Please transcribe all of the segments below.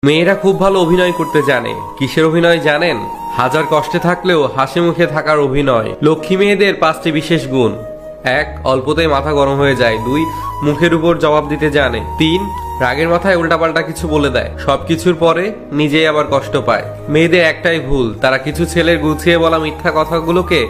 মেয়েরা খুব ভালো অভিনয় করতে জানে। কিসের অভিনয় জানেন? হাজার কষ্টে থাকলেও হাসি মুখে থাকার অভিনয়। লক্ষ্মী মেয়েদের 5টি বিশেষ গুণ। 1. অল্পতেই মাথা গরম হয়ে যায়। 2. মুখের উপর জবাব দিতে জানে। 3. রাগের মাথায় উল্টাপাল্টা কিছু বলে দেয়। সবকিছুর পরে নিজেই আবার কষ্ট পায়। মেয়েদের একটাই ভুল, তারা কিছু ছেলের গুছিয়ে বলা মিথ্যা কথাগুলোকে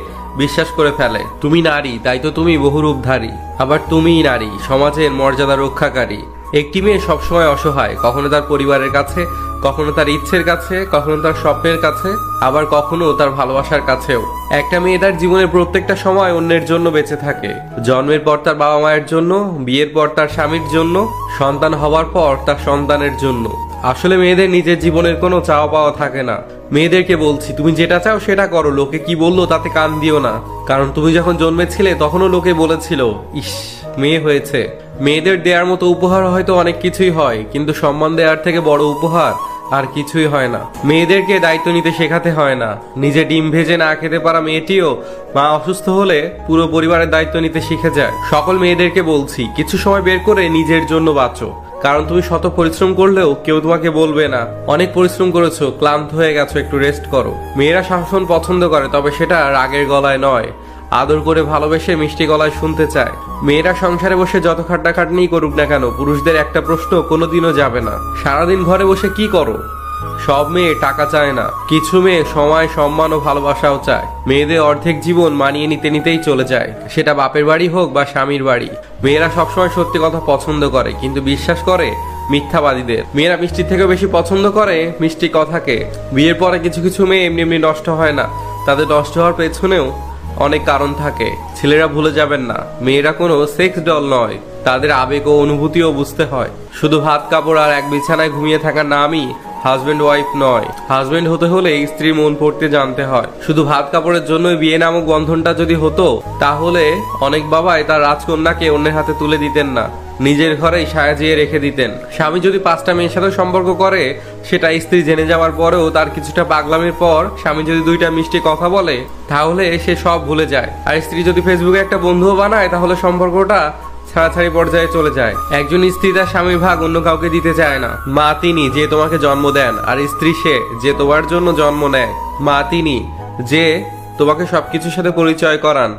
বিশ্বাস করে ফেলে। তুমি নারী, তাই তো তুমি বহুরূপধারী। আবার তুমিই নারী, সমাজের মর্যাদা রক্ষাকারী। একটি মেয়ে সবসময় অসহায়, কখনো তার পরিবারের কাছে, কখনো তার ইচ্ছের কাছে, কখনো তার স্বপ্নের কাছে, আবার কখনো তার ভালোবাসার কাছেও। একটা মেয়ে তার জীবনের প্রত্যেকটা সময় অন্যের জন্য বেঁচে থাকে। জন্মের পর তার বাবা মায়ের জন্য, বিয়ের পর তার স্বামীর জন্য, সন্তান হওয়ার পর তার সন্তানের জন্য। আসলে মেয়েদের নিজের জীবনের কোনো চাওয়া পাওয়া থাকে না। মেয়েদেরকে বলছি, তুমি যেটা চাও সেটা করো, লোকে কি বললো তাতে কান দিও না। কারণ তুমি যখন জন্মেছিলে তখনও লোকে বলেছিল, ইস মেয়ে হয়েছে। মেয়েদের দেওয়ার মতো উপহার হয়তো অনেক কিছুই হয়, কিন্তু সম্মান দেওয়ার থেকে বড় উপহার আর কিছুই হয় না। মেয়েদেরকে দায়িত্ব নিতে শেখাতে হয় না। নিজে ডিম ভেজে না খেতে পারা মেয়েটিও মা অসুস্থ হলে পুরো পরিবারের দায়িত্ব নিতে শিখে যায়। সকল মেয়েদেরকে বলছি, কিছু সময় বের করে নিজের জন্য বাঁচো। কারণ তুমি শত পরিশ্রম করলেও কেউ তোমাকে বলবে না অনেক পরিশ্রম করেছো, ক্লান্ত হয়ে গেছো, একটু রেস্ট করো। মেয়েরা শাসন পছন্দ করে, তবে সেটা রাগের গলায় নয়, আদর করে ভালোবেসে মিষ্টি গলায় শুনতে চায়। মেয়েরা সংসারে বসে যত খাট্টাখাটনি করুক না কেন, পুরুষদের একটা প্রশ্ন কোনোদিনও যাবে না, সারাদিন ঘরে বসে কি করো? সব মেয়ে টাকা চায় না, কিছু মেয়ে সময়, সম্মান ও ভালোবাসাও চায়। মেয়েদের অর্ধেক জীবন মানিয়ে নিতে নিতেই চলে যায়, সেটা বাপের বাড়ি হোক বা স্বামীর বাড়ি। মেয়েরা সবসময় সত্যি কথা পছন্দ করে, কিন্তু বিশ্বাস করে মিথ্যাবাদীদের। মেয়েরা মিষ্টির থেকেও বেশি পছন্দ করে মিষ্টি কথাকে। বিয়ের পরে কিছু কিছু মেয়ে এমনি এমনি নষ্ট হয় না, তাদের নষ্ট হওয়ার পেছনেও অনেক কারণ থাকে। ছেলেরা ভুলে যাবেন না, মেয়েরা কোনো সেক্স ডল নয়, তাদের আবেগ ও অনুভূতিও বুঝতে হয়। শুধু ভাত কাপড় আর এক বিছানায় ঘুমিয়ে থাকার নামই হাজবেন্ড ওয়াইফ নয়। হাজবেন্ড হতে হলে স্ত্রীর মন পড়তে জানতে হয়। শুধু ভাত কাপড়ের জন্যই বিয়ে নামক বন্ধনটা যদি হতো, তাহলে অনেক বাবাই তার রাজকন্যাকে অন্যের হাতে তুলে দিতেন না, নিজের ঘরেই সাজিয়ে রেখে দিতেন। স্বামী যদি 5টা মেয়ের সাথে সম্পর্ক করে, সেটা স্ত্রী জেনে যাওয়ার পরেও তার কিছুটা পাগলামির পর স্বামী যদি 2টা মিষ্টি কথা বলে, তাহলে সে সব ভুলে যায়। আর স্ত্রী যদি ফেসবুকে একটা বন্ধুও বানায়, তাহলে সম্পর্কটা ছাড়াছাড়ি পর্যায়ে চলে যায়। একজন স্ত্রী তার স্বামীর ভাগ অন্য কাউকে দিতে চায় না। মা তিনি যে তোমাকে জন্ম দেন, আর স্ত্রী সে যে তোমার জন্য জন্ম নেয়। মা তিনি যে তোমাকে সবকিছুর সাথে পরিচয় করান,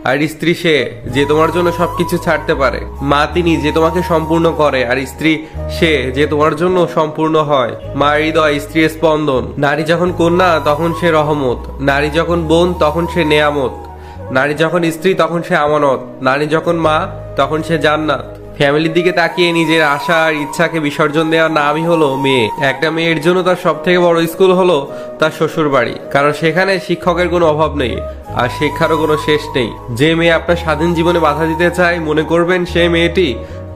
আর স্ত্রী সে যে তোমার জন্য সবকিছু ছাড়তে পারে। মা তিনি যে তোমাকে সম্পূর্ণ করে, আর স্ত্রী সে যে তোমার জন্য সম্পূর্ণ হয়। মা হৃদয়, স্ত্রী স্পন্দন। নারী যখন কন্যা তখন সে রহমত, নারী যখন বোন তখন সে নেয়ামত, নারী যখন স্ত্রী তখন সে আমানত, নারী যখন মা তখন সে জান্নাত। ফ্যামিলির দিকে তাকিয়ে নিজের আশা আর ইচ্ছাকে বিসর্জন দেওয়ার নামই হলো মেয়ে। একটা মেয়ের জন্য তার সব থেকে বড় স্কুল হলো তার শ্বশুর বাড়ি, কারণ সেখানে শিক্ষকের কোনো অভাব নেই আর শিক্ষারও কোনো শেষ নেই। যে মেয়ে আপনার স্বাধীন জীবনে বাধা দিতে চায়, মনে করবেন সেই মেয়েটি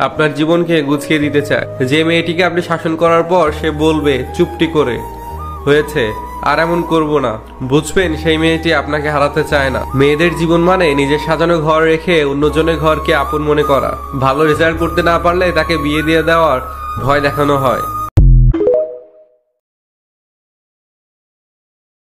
আপনার জীবনকে গুছিয়ে দিতে চায়। যে মেয়েটিকে আপনি শাসন করার পর সে বলবে চুপটি করে, হয়েছে আর এমন করব না, বুঝবেন সেই মেয়েটি আপনাকে হারাতে চায় না। মেয়েদের জীবন মানে নিজের সাজানো ঘর রেখে অন্যজনের ঘরকে আপন মনে করা। ভালো রেজাল্ট করতে না পারলে তাকে বিয়ে দিয়ে দেওয়ার ভয় দেখানো হয়।